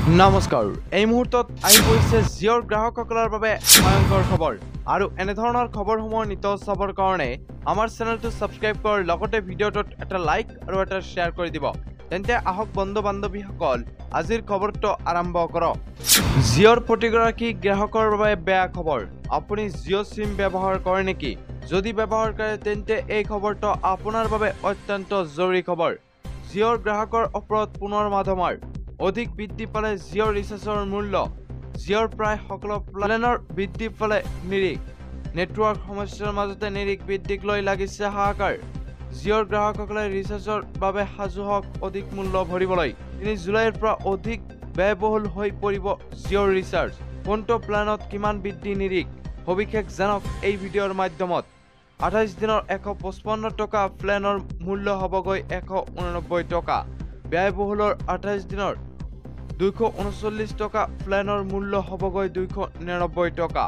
নমস্কাৰ এই মুহূৰ্তত আহি পৰিছে জিঅ'ৰ গ্ৰাহকসকলৰ বাবে ভয়ংকৰ খবৰ আৰু এনে ধৰণৰ খবৰসমূহ নিতৌ চাবৰ কাৰণে আমাৰ চেনেলটো সাবস্ক্ৰাইব কৰ লগতে ভিডিঅ'টোত এটা লাইক আৰু এটা শ্বেয়াৰ কৰি দিব তেন্তে আহক বন্ধু বান্ধৱীসকল আজিৰ খবৰটো আৰম্ভ কৰক জিঅ'ৰ প্ৰতিগৰাকী গ্ৰাহকৰ বাবে বেয়া খবৰ আপুনি জিঅ' সিম ব্যৱহাৰ কৰে নেকি যদি ব্যৱহাৰ কৰে তেন্তে এই খবৰটো আপোনাৰ বাবে অত্যন্ত জৰুৰী খবৰ জিঅ'ৰ গ্ৰাহকৰ ওপৰত পুনৰ মাধমাৰ অধিক বৃদ্ধি পালে জিঅ'ৰ ৰিচাৰ্জৰ মূল্য জিঅ'ৰ প্ৰায় সকলো প্লেনৰ বৃদ্ধি পালে নিৰিখ নেটৱৰ্ক সমস্যাৰ মাজতে নিৰিখ বৃদ্ধিক লৈ লাগিছে হাহাকাৰ জিঅ'ৰ গ্ৰাহকসকলে ৰিচাৰ্জৰ বাবে সাজু হওক অধিক মূল্য ভৰিবলৈ ৩ জুলাইৰ পৰা অধিক ব্যয়বহুল হৈ পৰিব জিঅ'ৰ ৰিচাৰ্জ কোনটো প্লেনত কিমান বৃদ্ধি নিৰিখ সবিশেষ জানক এই ভিডিঅ'ৰ মাধ্যমত ২৮ দিনৰ ১৫৫ টকা প্লেনৰ মূল্য হ'বগৈ ১৮৯ টকা ব্যয়বহুলৰ ২৮ দিনৰ ২৩৯ টকা প্লেনৰ মূল্য হ'বগৈ ২৯৯ টকা